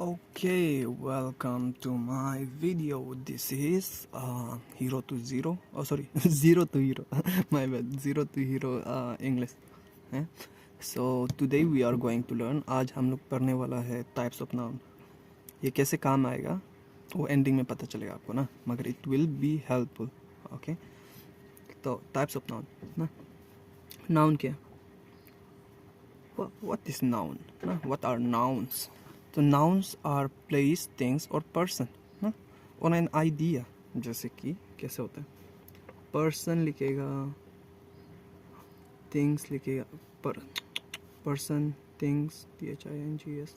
Okay, welcome to my video. This is Hero to Zero. Oh, sorry, Zero to Hero. My bad. Zero to Hero English. है So today we are going to learn. आज हम लोग पढ़ने वाला है types of noun. ये कैसे काम आएगा वो एंडिंग में पता चलेगा आपको ना, मगर it will be helpful. Okay. तो types of noun ना, noun क्या? What is noun? ना, what are nouns? तो nouns are place, things और person ना, और an idea. जैसे कि कैसे होता है, person लिखेगा, things लिखेगा, person, things, things,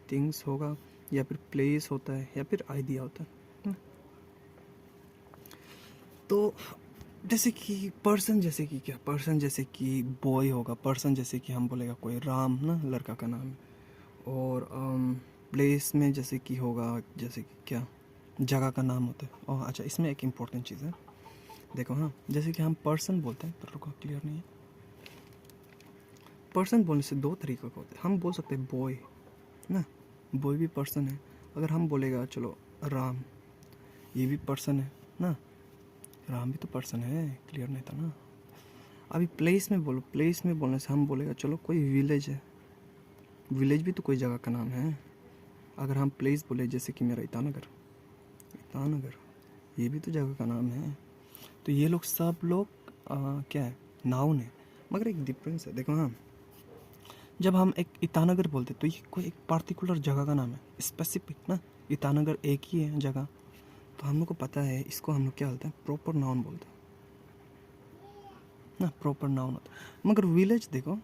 things होगा, या फिर place होता है, या फिर idea होता है ना? तो जैसे कि पर्सन, जैसे कि क्या, पर्सन जैसे कि बॉय होगा, पर्सन जैसे कि हम बोलेगा कोई राम ना, लड़का का नाम है, और प्लेस में जैसे कि होगा, जैसे कि क्या, जगह का नाम होता है। और अच्छा, इसमें एक इम्पोर्टेंट चीज़ है, देखो हाँ, जैसे कि हम पर्सन बोलते हैं, पर रुको क्लियर नहीं है, पर्सन बोलने से दो तरीक़े का होता है। हम बोल सकते हैं बॉय ना, बॉय भी पर्सन है। अगर हम बोलेगा चलो राम, ये भी पर्सन है ना, राम भी तो पर्सन है, क्लियर नहीं था ना। अभी प्लेस में बोलो, प्लेस में बोलने से हम बोलेगा चलो कोई विलेज है, विलेज भी तो कोई जगह का नाम है। अगर हम प्लेस बोले, जैसे कि मेरा ईटानगर, ईटानगर ये भी तो जगह का नाम है। तो ये लोग सब लोग क्या है, नाउन है, मगर एक डिफरेंस है। देखो हाँ, जब हम एक ईटानगर बोलते तो ये कोई एक पार्टिकुलर जगह का नाम है, स्पेसिफिक ना। ईटानगर एक ही है जगह, तो हम लोग को पता है, इसको हम लोग क्या बोलते हैं, प्रॉपर नाउन बोलते हैं ना, प्रॉपर नाउन होता है। मगर विलेज देखो,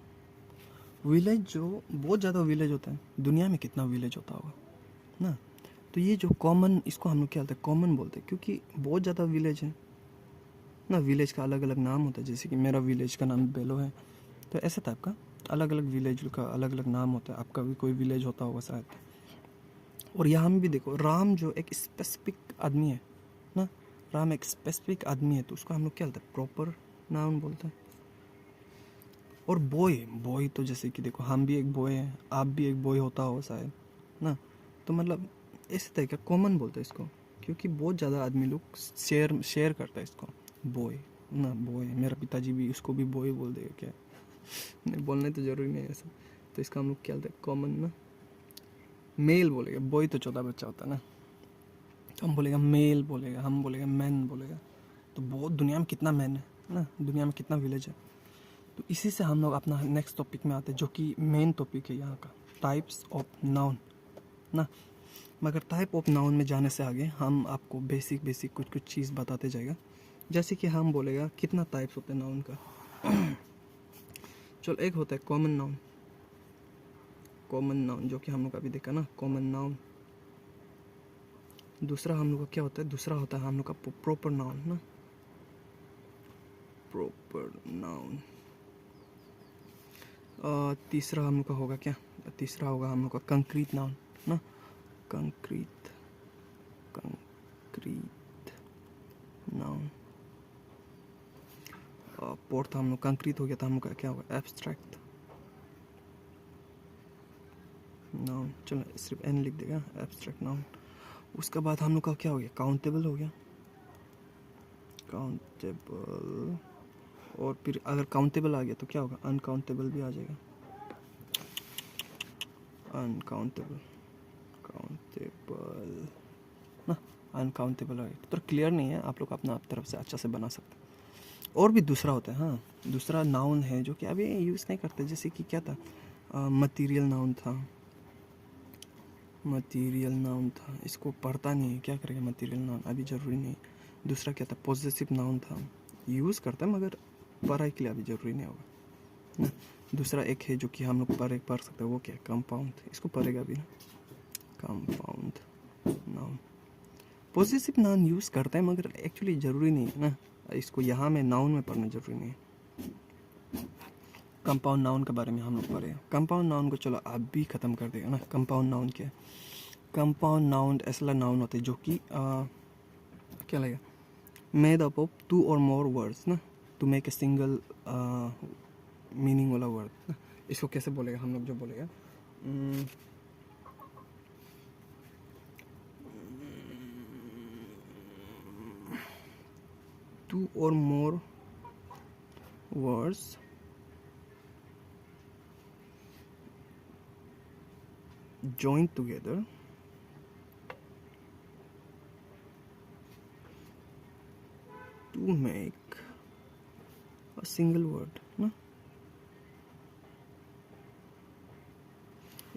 विलेज जो बहुत ज़्यादा विलेज होता है, दुनिया में कितना विलेज होता होगा ना। तो ये जो कॉमन, इसको हम लोग क्या बोलते हैं, कॉमन बोलते हैं, क्योंकि बहुत ज़्यादा विलेज है ना। विलेज का अलग अलग नाम होता है, जैसे कि मेरा विलेज का नाम बेलो है, तो ऐसे टाइप का अलग अलग विलेज का अलग अलग नाम होता है। आपका भी कोई विलेज होता होगा शायद। और यहाँ में भी देखो, राम जो एक स्पेसिफिक आदमी है ना, राम एक स्पेसिफिक आदमी है, तो उसको हम लोग क्या बोलते हैं, प्रॉपर नाउन बोलते हैं। और बॉय, बॉय तो जैसे कि देखो, हम भी एक बॉय हैं, आप भी एक बॉय होता हो शायद ना, तो मतलब इस तरीके कॉमन बोलते हैं इसको, क्योंकि बहुत ज़्यादा आदमी लोग शेयर करता है इसको, बॉय ना, बॉय। मेरा पिताजी भी उसको भी बॉय बोल देगा, क्या नहीं बोलने तो ज़रूरी नहीं है ऐसा। तो इसका हम लोग क्या बोलते हैं, कॉमन ना, मेल बोलेगा, बॉय तो छोटा बच्चा होता है ना, तो हम बोलेगा मेल बोलेगा, हम बोलेगा मैन बोलेगा। तो बहुत दुनिया में कितना मैन है ना, दुनिया में कितना विलेज है। तो इसी से हम लोग अपना नेक्स्ट टॉपिक में आते हैं, जो कि मेन टॉपिक है यहाँ का, टाइप्स ऑफ नाउन ना। मगर टाइप ऑफ नाउन में जाने से आगे हम आपको बेसिक कुछ कुछ चीज़ बताते जाएगा। जैसे कि हम बोलेगा कितना टाइप्स होते हैं नाउन का। चलो, एक होता है कॉमन नाउन, कॉमन नाउन जो कि हम लोग अभी देखा ना, कॉमन नाउन। दूसरा हम लोग का क्या होता है, दूसरा होता है हम लोग का प्रॉपर नाउन ना, प्रॉपर नाउन। तीसरा हम लोग का होगा क्या, तीसरा होगा हम लोग का कंक्रीट नाउन ना, कंक्रीट, कंक्रीट नाउन। फोर्थ हम लोग कंक्रीट हो गया, तो हम लोग का क्या होगा, एब्स्ट्रैक्ट नाउन। चलो सिर्फ एन लिख देगा, एब्स्ट्रैक्ट नाउन। उसके बाद हम लोग का क्या हो गया, काउंटेबल हो गया, काउंटेबल। और फिर अगर काउंटेबल आ गया तो क्या होगा, अनकाउंटेबल भी आ जाएगा, अनकाउंटेबल, काउंटेबल ना, अनकाउंटेबल आ गया। तो क्लियर नहीं है, आप लोग अपना आप तरफ से अच्छा से बना सकते हैं। और भी दूसरा होता है, हाँ, दूसरा नाउन है जो कि अभी यूज़ नहीं करते, जैसे कि क्या था, मटीरियल नाउन था, मटीरियल नाउन था, इसको पढ़ता नहीं है, क्या करेगा मटीरियल नाउन, अभी ज़रूरी नहीं। दूसरा क्या था, पॉजेसिव नाउन था, यूज़ करता है मगर पढ़ाई के लिए अभी ज़रूरी नहीं होगा ना। दूसरा एक है जो कि हम लोग पढ़ सकते हैं, वो क्या है, कंपाउंड, इसको पढ़ेगा अभी ना, compound noun. Possessive noun use करता है मगर एक्चुअली ज़रूरी नहीं है ना, इसको यहाँ में नाउन में पढ़ना ज़रूरी नहीं है। कंपाउंड नाउन के बारे में हम लोग पढ़े, कंपाउंड नाउन को चलो आप भी ख़त्म कर देगा ना। कंपाउंड नाउन क्या है, कंपाउंड नाउन ऐसा नाउन होते हैं जो कि क्या लगेगा, मेड अप ऑफ टू और मोर वर्ड्स ना, to make a single meaning वाला वर्ड ना। इसको कैसे बोलेगा हम लोग, जो बोलेगा 2 or more words joined together to make a single word ना,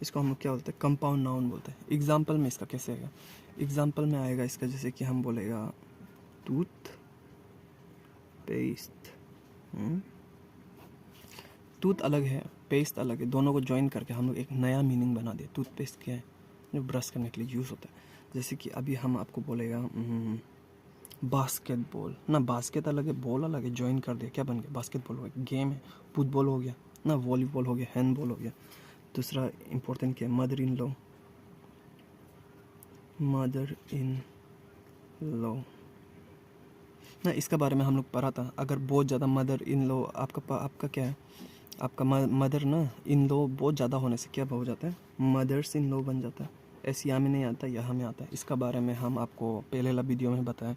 इसको हम लोग क्या बोलते हैं, कंपाउंड नाउन बोलते हैं। एग्जाम्पल में इसका कैसे आएगा, एग्जाम्पल में आएगा इसका जैसे कि हम बोलेगा टूथ पेस्ट। टूथ अलग है, पेस्ट अलग है, दोनों को ज्वाइन करके हम लोग एक नया मीनिंग बना दिया। टूथपेस्ट क्या है, जो ब्रश करने के लिए यूज़ होता है। जैसे कि अभी हम आपको बोलेगा बास्केटबॉल ना, बास्केट अलग है, बॉल अलग है, ज्वाइन कर दिया, क्या बन गया, बास्केटबॉल हो गया, गेम है, फुटबॉल हो गया ना, वॉलीबॉल हो गया, हैंडबॉल हो गया। दूसरा इम्पोर्टेंट क्या है, mother in law, mother in law ना, इसका बारे में हम लोग पढ़ा था। अगर बहुत ज़्यादा मदर इन लॉ आपका क्या है, आपका मदर ना इन लॉ बहुत ज़्यादा होने से क्या हो जाता है, मदर्स इन लॉ बन जाता है। ऐसे यहाँ में नहीं आता, यहाँ में आता है। इसका बारे में हम आपको पहले वाला वीडियो में बताएं।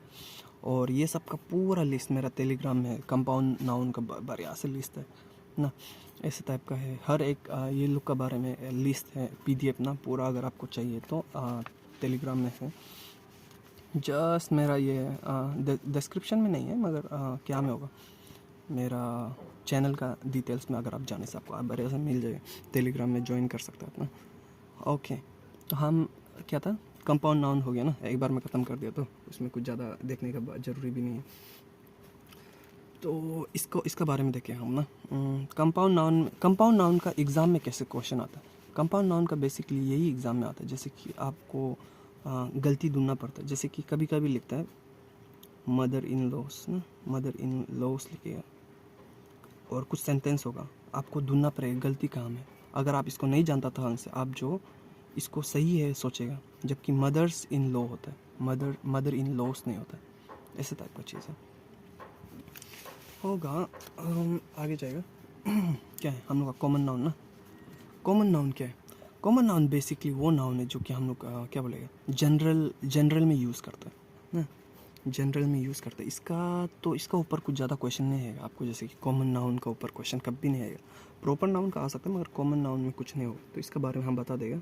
और ये सब का पूरा लिस्ट मेरा टेलीग्राम में है, कंपाउंड नाउन का बढ़िया से लिस्ट है ना, ऐसे टाइप का है। हर एक ये लोग का बारे में लिस्ट है, PDF ना पूरा, अगर आपको चाहिए तो टेलीग्राम में है। जस्ट मेरा ये डिस्क्रिप्शन में नहीं है, मगर क्या में होगा, मेरा चैनल का डिटेल्स में अगर आप जाने से आपको बढ़िया से मिल जाएगा, टेलीग्राम में ज्वाइन कर सकते हैं अपना। ओके, तो हम क्या था, कंपाउंड नाउन हो गया ना, एक बार में ख़त्म कर दिया, तो उसमें कुछ ज़्यादा देखने का ज़रूरी भी नहीं है। तो इसका बारे में देखें हम ना, कंपाउंड नाउन का एग्ज़ाम में कैसे क्वेश्चन आता है। कंपाउंड नाउन का बेसिकली यही एग्ज़ाम में आता है, जैसे कि आपको गलती ढूंढना पड़ता है। जैसे कि कभी कभी लिखता है मदर इन लॉस ना, मदर इन लॉस लिखेगा और कुछ सेंटेंस होगा, आपको ढूंढना पड़ेगा गलती कहाँ में। अगर आप इसको नहीं जानता था से, आप जो इसको सही है सोचेगा, जबकि मदर्स इन लॉ होता है, मदर इन लॉस नहीं होता है। ऐसे टाइप का चीज़ है होगा। आगे जाएगा क्या है हम लोग का कॉमन नाउन ना। कॉमन नाउन क्या है, कॉमन नाउन बेसिकली वो नाउन है जो कि हम लोग क्या बोलेगा, जनरल में यूज़ करता है ना, जनरल में यूज़ करता है। इसका ऊपर कुछ ज़्यादा क्वेश्चन नहीं है आपको, जैसे कि कॉमन नाउन का ऊपर क्वेश्चन कभी नहीं आएगा। प्रॉपर नाउन का आ सकता है, मगर कॉमन नाउन में कुछ नहीं होगा। तो इसके बारे में हम बता देगा,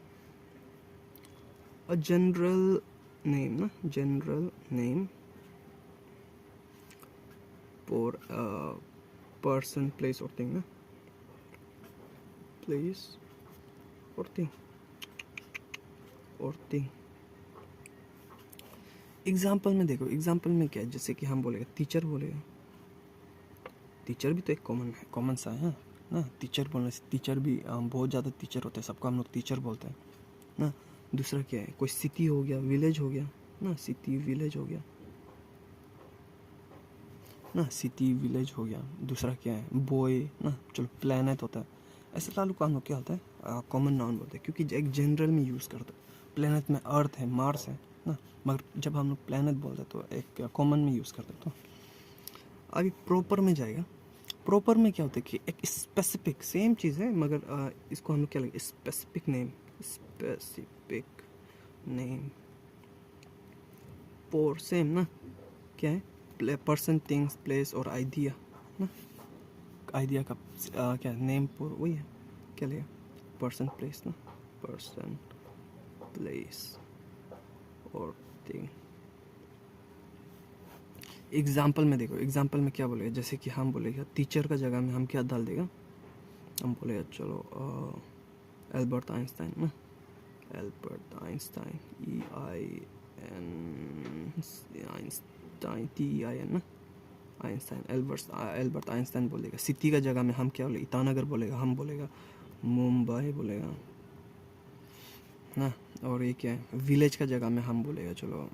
अ जनरल नेम ना, general name for person, place और थिंग ना, प्लेस और थिंग और थिंग। एग्जाम्पल में देखो, एग्जाम्पल में क्या है, जैसे कि हम बोलेगा टीचर, बोलेगा टीचर भी तो एक कॉमन सा है ना। टीचर बोलने से, टीचर भी बहुत ज़्यादा टीचर होते हैं, सबको हम लोग टीचर बोलते हैं ना। दूसरा क्या है, कोई सिटी हो गया, विलेज हो गया ना, सिटी विलेज हो गया ना, सिटी विलेज हो गया। दूसरा क्या है, बॉय ना, चलो प्लैनेट होता है। ऐसे लालू का हम लोग क्या होता है, कॉमन नाउन बोलते हैं, क्योंकि एक जनरल में यूज़ करते हैं। प्लैनेट में अर्थ है, मार्स है ना, मगर जब हम लोग प्लैनेट बोलते हैं तो एक कॉमन में यूज़ करते हैं। तो अभी प्रॉपर में जाएगा। प्रॉपर में क्या होता है कि एक स्पेसिफिक सेम चीज़ है, मगर इसको हम लोग क्या लगेगा, स्पेसिफिक नेम फॉर सेम ना, क्या है, पर्सन, थिंग्स, प्लेस और आइडिया ना। आइडिया का क्या नेम फॉर वही है, क्या लगेगा, पर्सन प्लेस ना, पर्सन प्लेस और थिंग। एग्जाम्पल में देखो, एग्जाम्पल में क्या बोलेगा, जैसे कि हम बोलेगा टीचर का जगह में हम क्या डाल देगा, हम बोलेगा चलो एल्बर्ट आइंस्टाइन ना, एल्बर्ट आइंस्टाइन, आइंस्टाइन, TEIN ना, आइंस्टाइन, एल्बर्ट आइंस्टाइन बोलेगा। सिटी का जगह में हम क्या बोलेगा, ईटानगर बोलेगा, हम बोलेगा मुंबई बोलेगा ना। और ये क्या है, विलेज का जगह में हम बोलेगा चलो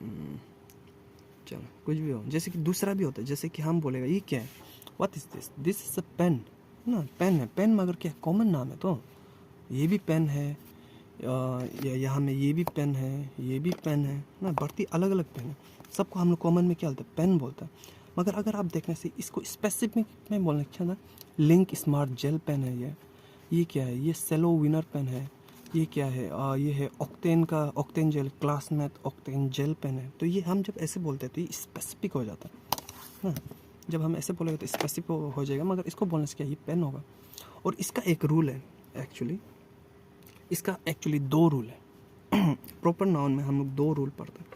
कुछ भी हो। जैसे कि दूसरा भी होता है, जैसे कि हम बोलेगा ये क्या है, what is this is a pen ना, पेन है, पेन मगर क्या कॉमन नाम है, तो ये भी पेन है, यहाँ में ये भी पेन है, ये भी पेन है ना, बढ़ती अलग अलग पेन है, सबको हम लोग कॉमन में क्या बोलते हैं, पेन बोलते हैं। मगर अगर आप देखने से इसको स्पेसिफिक में बोलने क्या था, लिंक स्मार्ट जेल पेन है, ये क्या है, ये सेलो विनर पेन है, ये क्या है, ये है Octane gel, Classmate Octane gel pen है। तो ये हम जब ऐसे बोलते हैं तो ये स्पेसिफिक हो जाता है ना। जब हम ऐसे बोलेंगे तो स्पेसिफिक हो जाएगा, मगर इसको बोलने से क्या, ये पेन होगा। और इसका एक रूल है एक्चुअली, इसका एक्चुअली 2 रूल है। प्रॉपर नाउन में हम लोग 2 रूल पढ़ते हैं।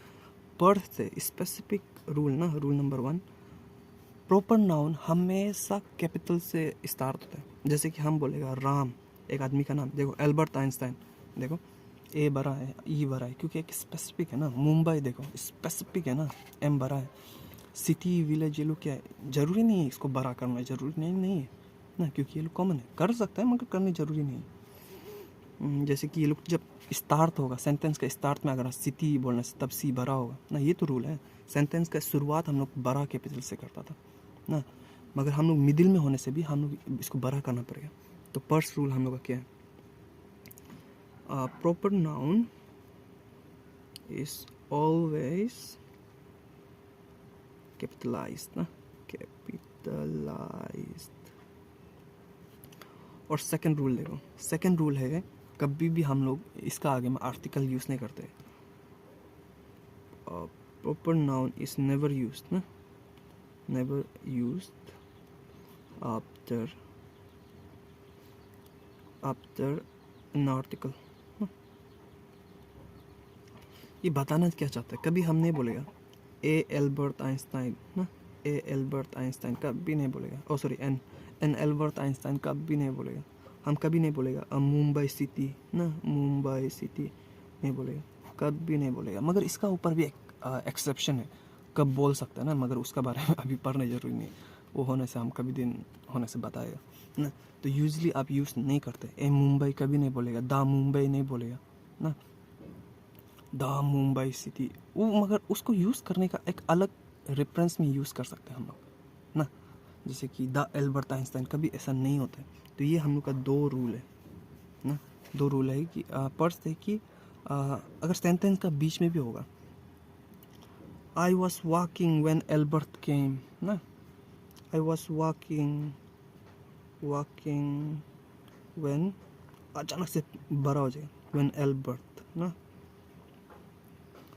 स्पेसिफिक रूल ना, रूल नंबर 1, प्रॉपर नाउन हमेशा कैपिटल से स्टार्ट होता है। जैसे कि हम बोलेगा राम, एक आदमी का नाम, देखो एल्बर्ट आइंस्टाइन, देखो ए बड़ा है, ई बड़ा है, क्योंकि एक स्पेसिफिक है ना। मुंबई देखो स्पेसिफिक है ना, एम बड़ा है। सिटी, विलेज, ये लोग क्या है, ज़रूरी नहीं है इसको बड़ा करना, ज़रूरी नहीं है ना, क्योंकि ये लोग कॉमन है, कर सकते हैं मगर करनी ज़रूरी नहीं है। जैसे कि ये लोग जब स्टार्ट होगा सेंटेंस का, स्टार्ट में अगर सिटी बोलना से तब सी बड़ा होगा ना, ये तो रूल है। सेंटेंस का शुरुआत हम लोग बड़ा कैपिटल से करता था ना, मगर हम लोग मिडिल में होने से भी हम लोग इसको बड़ा करना पड़ेगा। तो फर्स्ट रूल हम लोग का क्या है, proper noun is always capitalised ना, कैपिटलाइज्ड। और सेकंड रूल देखो, सेकंड रूल है कभी भी हम लोग इसका आगे में आर्टिकल यूज़ नहीं करते। Proper noun is never used ना, never used after an article. ये बताना क्या चाहता है, कभी हम नहीं बोलेगा ए एल्बर्ट आइंस्टाइन ना, ए एल्बर्ट आइंस्टाइन कभी नहीं बोलेगा। ओ सॉरी, एन एल्बर्ट आइंस्टाइन कभी नहीं बोलेगा। हम कभी नहीं बोलेगा मुंबई सिटी ना, मुंबई सिटी नहीं बोलेगा, कभी नहीं बोलेगा। मगर इसका ऊपर भी एक एक्सेप्शन है, कब बोल सकता है ना, मगर उसका बारे में अभी पढ़ना जरूरी नहीं है, वो होने से हम कभी दिन होने से बताएगा ना। तो यूजली आप यूज़ नहीं करते, ए मुंबई कभी नहीं बोलेगा, द मुंबई नहीं बोलेगा ना, द मुंबई सिटी वो, मगर उसको यूज़ करने का एक अलग रेफरेंस में यूज़ कर सकते हैं हम लोग ना, जैसे कि द एल्बर्ट आइंस्टाइन, कभी ऐसा नहीं होता है। तो ये हम लोग का 2 रूल है ना, 2 रूल है कि पढ़ते कि अगर सेंटेंस का बीच में भी होगा, I was walking when Albert came ना, आई वॉज वॉकिंग व्हेन, अचानक से बड़ा हो जाएगा, व्हेन एल्बर्ट ना,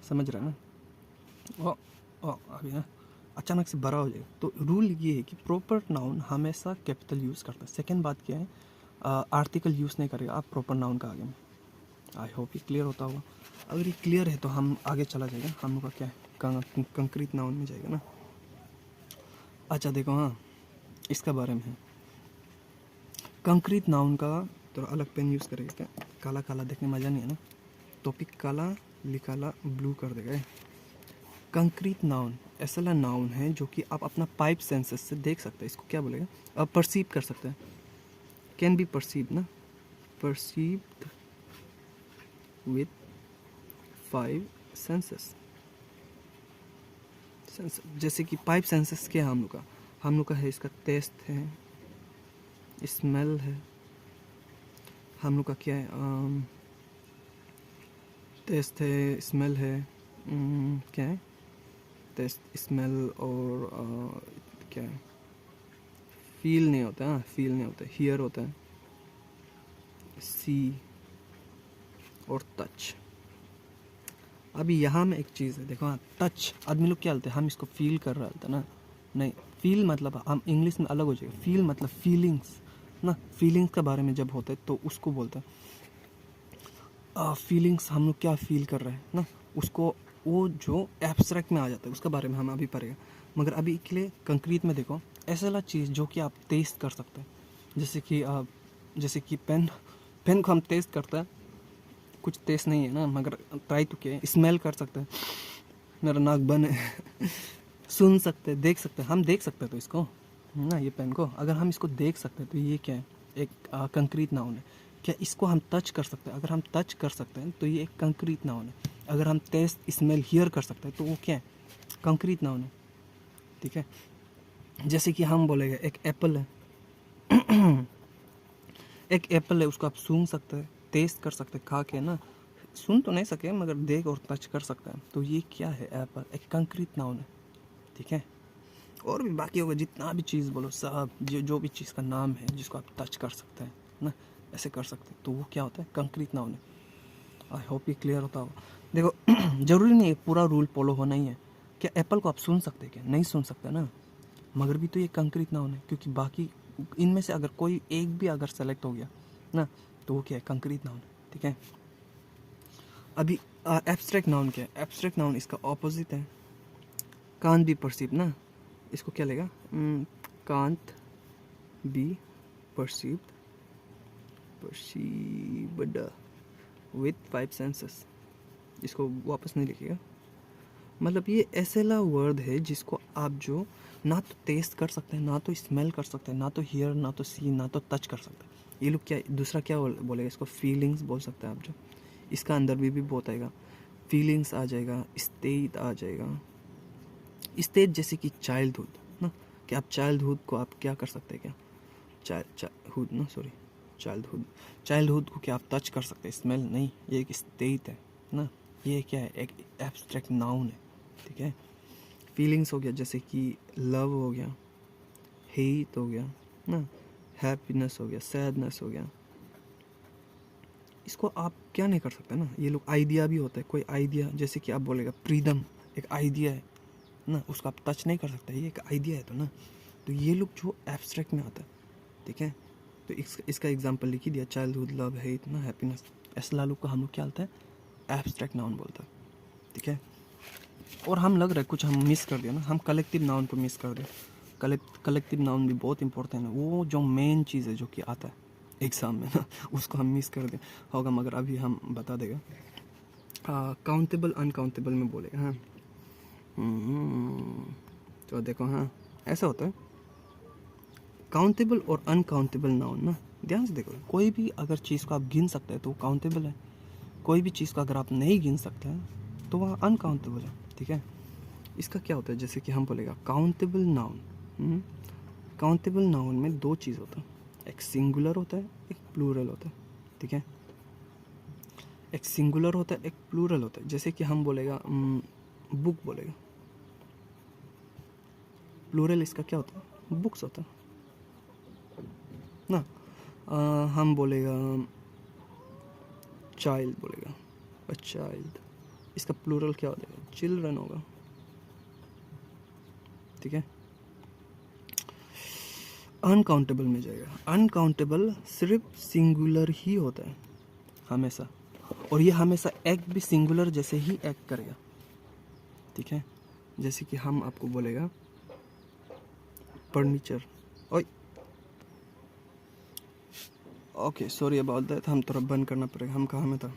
समझ रहे हैं ना। ओ अभी ना अचानक से बड़ा हो जाएगा। तो रूल ये है कि प्रॉपर नाउन हमेशा कैपिटल यूज़ करता है। सेकंड बात क्या है, आर्टिकल यूज़ नहीं करेगा आप प्रॉपर नाउन का आगे में। आई होप ये क्लियर होता होगा। अगर ये क्लियर है तो हम आगे चला जाएगा, हम लोग का क्या है, कंक्रीट नाउन में जाएगा ना। अच्छा देखो, हाँ इसका बारे में है, कंक्रीट नाउन का तो अलग पेन यूज़ करेगा क्या, काला काला देखने मज़ा नहीं है ना, टॉपिक काला लिखाला ब्लू कर देगा। कंक्रीट नाउन ऐसा नाउन है जो कि आप अपना पाइप सेंसेस से देख सकते हैं, इसको क्या बोलेगा, आप परसीव कर सकते हैं, कैन बी परसीव ना, परसीव्ड विथ 5 सेंसेस। जैसे कि 5 सेंसेस क्या है हम लोग का है, इसका टेस्ट है, स्मेल है, हम लोग का क्या है, टेस्ट है, स्मेल है, क्या है, टेस्ट स्मेल, और क्या है, फील नहीं होता है, फील नहीं होता है, हियर होता है, सी और टच। अभी यहाँ में एक चीज़ है, देखो हाँ, टच आदमी लोग क्या बोलते हैं, हम इसको फील कर रहे होते ना, नहीं, फील मतलब हम इंग्लिश में अलग हो जाएगा, फील मतलब फीलिंग्स ना, फीलिंग्स के बारे में जब होता है तो उसको बोलते हैं फीलिंग्स, हम लोग क्या फील कर रहे हैं ना, उसको वो जो एब्स्ट्रैक्ट में आ जाता है उसके बारे में हम अभी पढ़ेगा। मगर अभी के लिए कंक्रीट में देखो, ऐसा वाला चीज़ जो कि आप टेस्ट कर सकते हैं, जैसे कि पेन को हम टेस्ट करते हैं, कुछ टेस्ट नहीं है ना, मगर ट्राई तो किया, स्मेल कर सकते हैं, मेरा नाक बंद है सुन सकते हैं, देख सकते हैं, हम देख सकते हैं तो इसको ना, ये पेन को अगर हम इसको देख सकते हैं तो ये क्या है, एक कंक्रीट नाउन है। क्या इसको हम टच कर सकते हैं, अगर हम टच कर सकते हैं तो ये एक कंक्रीट नाउन है। अगर हम टेस्ट स्मेल हियर कर सकते हैं तो वो क्या है, कंक्रीट नाउन है, ठीक है। जैसे कि हम बोलेंगे एक एप्पल है एक एप्पल है, उसको आप सूंघ सकते हैं, टेस्ट कर सकते हैं, खा के ना, सुन तो नहीं सके मगर देख और टच कर सकते हैं, तो ये क्या है, एप्पल एक कंक्रीट नाउन है, ठीक है। और भी बाकी होगा, जितना भी चीज़ बोलो सब, जो भी चीज़ का नाम है जिसको आप टच कर सकते हैं ना, ऐसे कर सकते हैं, तो वो क्या होता है, कंक्रीट नाउन है। आई होप ये क्लियर होता होगा। देखो ज़रूरी नहीं है पूरा रूल फॉलो होना ही है। क्या एप्पल को आप सुन सकते हैं, क्या नहीं सुन सकते ना, मगर भी तो ये कंक्रीट नाउन है, क्योंकि बाकी इनमें से अगर कोई एक भी अगर सेलेक्ट हो गया ना तो वो क्या है, कंक्रीट नाउन है। ठीक है, अभी एब्स्ट्रैक्ट नाउन क्या है? एब्स्ट्रैक्ट नाउन इसका ऑपोजिट है, कांट बी परसीव ना, इसको क्या लेगा, can't be perceived perceived with 5 senses, इसको वापस नहीं लिखिएगा। मतलब ये ऐसा वर्ड है जिसको आप जो ना तो टेस्ट कर सकते हैं, ना तो स्मेल कर सकते हैं, ना तो हियर, ना तो सी, ना तो टच कर सकते हैं। ये लोग क्या, दूसरा क्या बोलेगा इसको, फीलिंग्स बोल सकते हैं आप जो, इसका अंदर भी बहुत आएगा, फीलिंग्स आ जाएगा, स्टेट आ जाएगा। स्टेज जैसे कि चाइल्डहुड ना, कि आप चाइल्डहुड को आप क्या कर सकते हैं, क्या चाइल्डहुड ना, सॉरी चाइल्डहुड को क्या आप टच कर सकते हैं, स्मेल नहीं, ये एक स्टेट है ना, ये क्या है, एक एब्स्ट्रैक्ट नाउन है। ठीक है, फीलिंग्स हो गया जैसे कि लव हो गया, हेट हो गया ना, हैप्पीनेस हो गया, सैडनेस हो गया, इसको आप क्या नहीं कर सकते ना। ये लोग आइडिया भी होता है, कोई आइडिया जैसे कि आप बोलेगा फ्रीडम एक आइडिया है ना, उसको आप टच नहीं कर सकते, ये एक आइडिया है तो ना। तो ये लोग जो एब्स्ट्रैक्ट में आता है, ठीक है, तो इसका एग्जांपल लिख ही दिया, चाइल्डहुड, लव, हेट ना, हैप्पीनेस, ऐसे लालू को हम लोग क्या बोलते हैं, एब्स्ट्रैक्ट नाउन बोलता है। ठीक है, और हम लग रहा है कुछ हम मिस कर दिया ना, हम कलेक्टिव नाउन को मिस कर दिया। कलेक्टिव नाउन भी बहुत इंपॉर्टेंट है, वो जो मेन चीज़ है जो कि आता है एग्ज़ाम में ना, उसको हम मिस कर दिया होगा, मगर अभी हम बता देगा। काउंटेबल अनकाउंटेबल में बोलेगा, हाँ। तो देखो, हाँ ऐसा होता है, काउंटेबल और अनकाउंटेबल नाउन ना, ध्यान से देखो, कोई भी अगर चीज़ को आप गिन सकते हैं तो वो काउंटेबल है, कोई भी चीज़ को अगर आप नहीं गिन सकते हैं तो वह अनकाउंटेबल है। ठीक है, इसका क्या होता है, जैसे कि हम बोलेगा काउंटेबल नाउन, काउंटेबल नाउन में दो चीज़ होता है, एक सिंगुलर होता है, एक प्लूरल होता है। ठीक है, एक सिंगुलर होता है, एक प्लूरल होता है। जैसे कि हम बोलेगा बुक बोलेगा, प्लूरल इसका क्या होता है, बुक्स होता है ना। हम बोलेगा चाइल्ड बोलेगा, अ चाइल्ड, इसका प्लूरल क्या हो जाएगा, चिल्ड्रन होगा। ठीक है, अनकाउंटेबल में जाएगा, अनकाउंटेबल सिर्फ सिंगुलर ही होता है हमेशा, और ये हमेशा एक भी सिंगुलर जैसे ही एक्ट करेगा। ठीक है, जैसे कि हम आपको बोलेगा फर्नीचर, ओए ओके सॉरी अबाउट दैट, हम थोड़ा बंद करना पड़ेगा, हम कहाँ में था,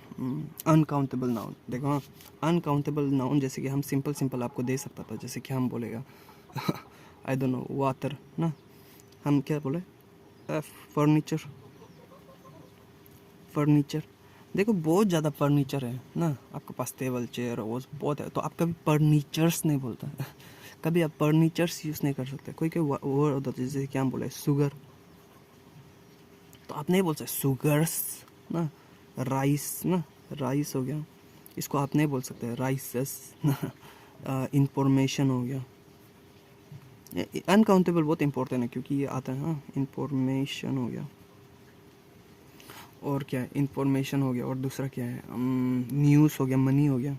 अनकाउंटेबल नाउन। देखो हाँ, अनकाउंटेबल नाउन जैसे कि हम सिंपल आपको दे सकता था, जैसे कि हम बोलेगा आई डोंट नो वाटर ना, हम क्या बोले, फर्नीचर, फर्नीचर। देखो बहुत ज़्यादा फर्नीचर है ना, आपके पास टेबल चेयर वो बहुत है, तो आप कभी फर्नीचर्स नहीं बोलता कभी आप फर्नीचर्स यूज़ नहीं कर सकते। कोई वर्ड होता है जैसे क्या हम बोले शुगर, तो आप नहीं बोल सकते शुगर्स ना, राइस ना, राइस हो गया, इसको आप नहीं बोल सकते राइसेस ना। इंफॉर्मेशन हो गया, अनकाउंटेबल बहुत इंपॉर्टेंट है क्योंकि ये आता है, हाँ इंफॉर्मेशन हो गया, और क्या है, इंफॉर्मेशन हो गया, और दूसरा क्या है, न्यूज़ हो गया, मनी हो गया।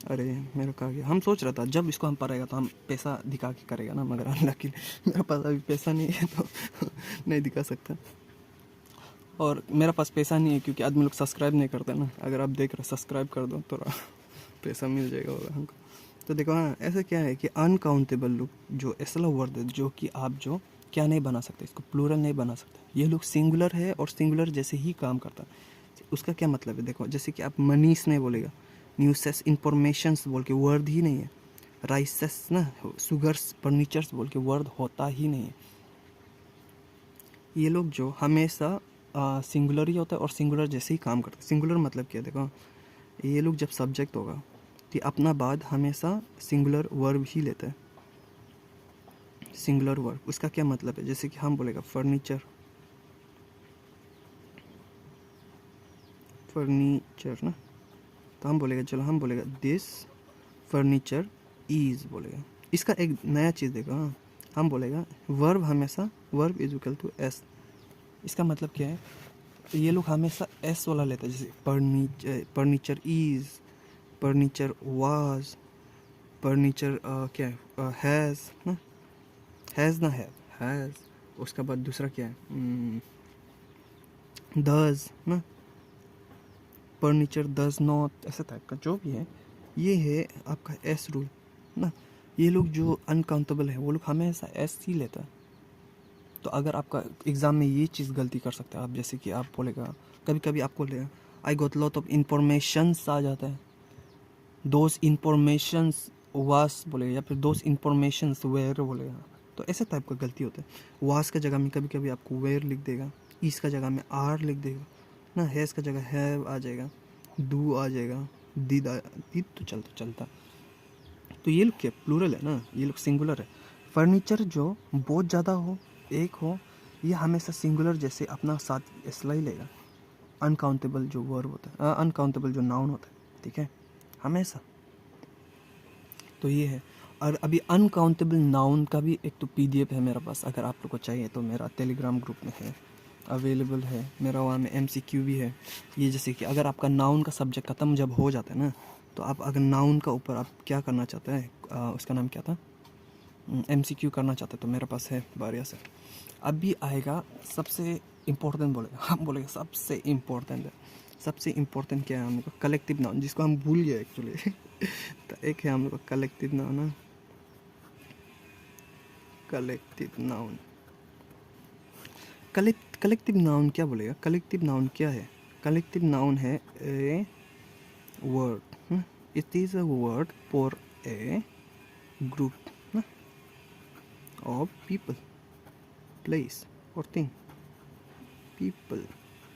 अरे मेरा कहा गया, हम सोच रहा था जब इसको हम पढ़ेगा तो हम पैसा दिखा के करेगा ना, मगर अनलकी मेरे पास अभी पैसा नहीं है तो नहीं दिखा सकता, और मेरा पास पैसा नहीं है क्योंकि आदमी लोग सब्सक्राइब नहीं करते ना। अगर आप देख रहे सब्सक्राइब कर दो तो पैसा मिल जाएगा होगा हमको। तो देखो हाँ, ऐसा क्या है कि अनकाउंटेबल लोग जो ऐसा वर्ड है जो कि आप जो क्या नहीं बना सकते, इसको प्लूरल नहीं बना सकते, ये लोग सिंगुलर है और सिंगुलर जैसे ही काम करता है। उसका क्या मतलब है, देखो जैसे कि आप मनीस नहीं बोलेगा, न्यूसेस, इंफॉर्मेशंस बोल के वर्ड ही नहीं है, राइसेस ना, शुगर्स, फर्नीचर्स बोल के वर्ड होता ही नहीं है। ये लोग जो हमेशा सिंगुलर ही होता है और सिंगुलर जैसे ही काम करता है। सिंगुलर मतलब क्या, देखो ये लोग जब सब्जेक्ट होगा तो अपना बाद हमेशा सिंगुलर वर्ब ही लेता है, सिंगुलर वर्ब। उसका क्या मतलब है, जैसे कि हम बोलेगा फर्नीचर, फर्नीचर ना, तो हम बोलेगा, चलो हम बोलेगा दिस फर्नीचर इज बोलेगा। इसका एक नया चीज़ देखो, हाँ हम बोलेगा वर्ब हमेशा verb is equal to S. इसका मतलब क्या है, तो ये लोग हमेशा एस वाला लेते हैं, जैसे furniture is, furniture was, furniture क्या है, हैज़ ना, हैज़ ना हैज़। उसके बाद दूसरा क्या है, डज ना, फर्नीचर डज नॉट, ऐसे टाइप का जो भी है। ये है आपका एस रूल ना। ये लोग जो अनकाउंटेबल है वो लोग हमेशा एस ही लेता है। तो अगर आपका एग्ज़ाम में ये चीज़ गलती कर सकते हैं आप, जैसे कि आप बोलेगा कभी कभी आपको ले I got lot of informations आ जाता है, दोज इंफॉर्मेशंस वास बोलेगा, या फिर दोज इंफॉर्मेशंस वेयर बोलेगा। तो ऐसे टाइप का गलती होता है। वास का जगह में कभी कभी आपको वेयर लिख देगा, इस का जगह में आर लिख देगा ना, हैज़ का जगह हैव आ जाएगा, डू आ जाएगा, डिड तो चलता। तो ये लोग क्या प्लूरल है ना, ये लोग सिंगुलर है। फर्नीचर जो बहुत ज़्यादा हो, एक हो, ये हमेशा सिंगुलर जैसे अपना साथ इसला ही लेगा। अनकाउंटेबल जो वर्ब होता है, अनकाउंटेबल जो नाउन होता है, ठीक है, हमेशा। तो ये है। और अभी अनकाउंटेबल नाउन का भी एक तो पीडीएफ है मेरे पास, अगर आप लोग को चाहिए तो मेरा टेलीग्राम ग्रुप में है, अवेलेबल है मेरा, वहाँ में एमसीक्यू भी है। ये जैसे कि अगर आपका नाउन का सब्जेक्ट ख़त्म जब हो जाता है ना, तो आप अगर नाउन का ऊपर आप क्या करना चाहते हैं, उसका नाम क्या था, एमसीक्यू करना चाहते हैं, तो मेरे पास है बढ़िया से। अभी आएगा सबसे इम्पोर्टेंट, बोलेगा हम बोलेगा सबसे इम्पोर्टेंट है। सबसे इम्पोर्टेंट क्या है हम लोग का, कलेक्टिव नाउन, जिसको हम भूल गए एक्चुअली। तो एक है हम लोग का collective noun, collective noun. Collective noun क्या बोलेगा, कलेक्टिव नाउन क्या है, कलेक्टिव नाउन है a word, it is a word for a group ना ऑफ पीपल, प्लेस और थिंग। पीपल,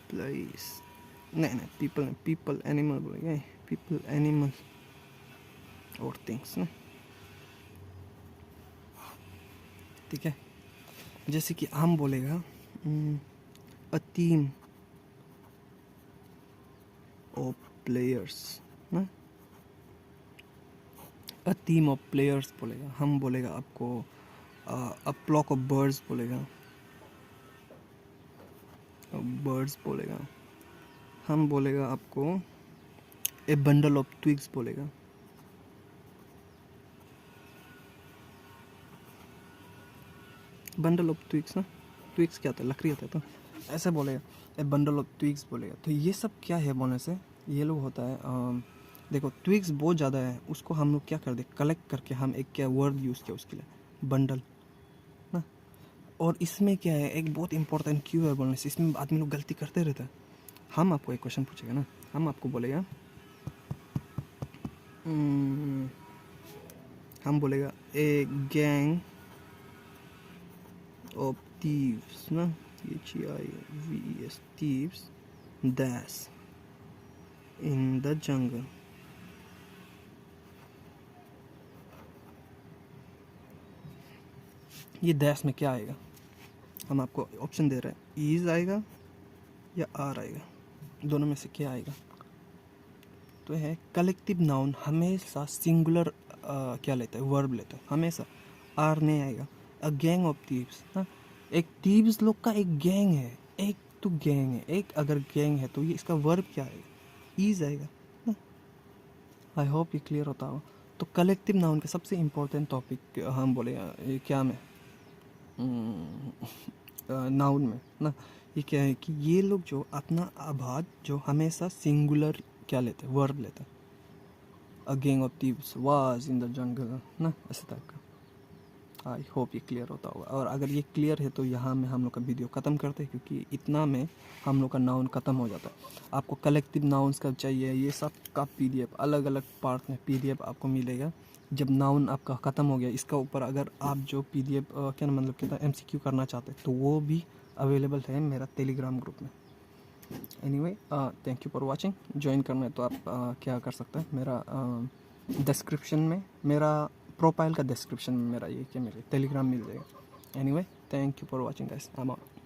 प्लेस, नहीं पीपल, पीपल एनिमल बोलेंगे, पीपल एनिमल और थिंग्स ना, ठीक है। जैसे कि हम बोलेगा अ टीम ऑफ प्लेयर्स ना, अ टीम ऑफ प्लेयर्स बोलेगा। हम बोलेगा आपको अ फ्लॉक ऑफ बर्ड्स बोलेगा, बर्ड्स बोलेगा। हम बोलेगा आपको ए बंडल ऑफ ट्विग्स बोलेगा। बंडल ऑफ ट्विग्स ना, ट्विग्स क्या होता है, लकड़ी होता है, तो ऐसे बोलेगा ए बंडल ऑफ ट्विग्स बोलेगा। तो ये सब क्या है बोलने से, ये लोग होता है देखो ट्विग्स बहुत ज़्यादा है, उसको हम लोग क्या कर दे, कलेक्ट करके हम एक क्या वर्ड यूज़ किया उसके लिए, बंडल ना। और इसमें क्या है, एक बहुत इंपॉर्टेंट क्यों है बोलने से, इसमें आदमी लोग गलती करते रहता है। हम आपको एक क्वेश्चन पूछेगा ना, हम आपको बोलेगा हम बोलेगा ए गैंग ऑफ thieves ना, thieves, thieves dash in the jungle। ये डैश में क्या आएगा, हम आपको ऑप्शन दे रहे हैं, इज आएगा या आर आएगा, दोनों में से क्या आएगा। तो है कलेक्टिव नाउन हमेशा सिंगुलर क्या लेता है, वर्ब लेता है, हमेशा आर नहीं आएगा। अ गैंग ऑफ थीव्स ना, एक थीव्स लोग का एक गैंग है, एक तो गैंग है, एक अगर गैंग है तो ये इसका वर्ब क्या आएगा, ईज आएगा ना। आई होप ये क्लियर होता हो। तो कलेक्टिव नाउन का सबसे इम्पोर्टेंट टॉपिक हम बोले ये क्या में, नाउन में ना, ये क्या है कि ये लोग जो अपना आभाद जो हमेशा सिंगुलर क्या लेते हैं, वर्ब लेते हैं। A gang of thieves was in the jungle ना, ऐसे टाइप का। आई होप ये क्लियर होता होगा। और अगर ये क्लियर है तो यहाँ में हम लोग का वीडियो ख़त्म करते हैं, क्योंकि इतना में हम लोग का नाउन ख़त्म हो जाता है। आपको कलेक्टिव नाउन्स कब चाहिए, ये सब का पीडीएफ अलग अलग पार्ट में पीडीएफ आपको मिलेगा जब नाउन आपका ख़त्म हो गया। इसका ऊपर अगर आप जो पीडीएफ क्या मतलब क्या एमसीक्यू करना चाहते हैं तो वो भी अवेलेबल है मेरा टेलीग्राम ग्रुप में। Anyway thank you for watching. Join करना है तो आप क्या कर सकते हैं, मेरा डिस्क्रिप्शन में, मेरा प्रोफाइल का डिस्क्रिप्शन में मेरा ये क्या मेरे टेलीग्राम मिल जाएगा। Anyway thank you for watching guys, I am out.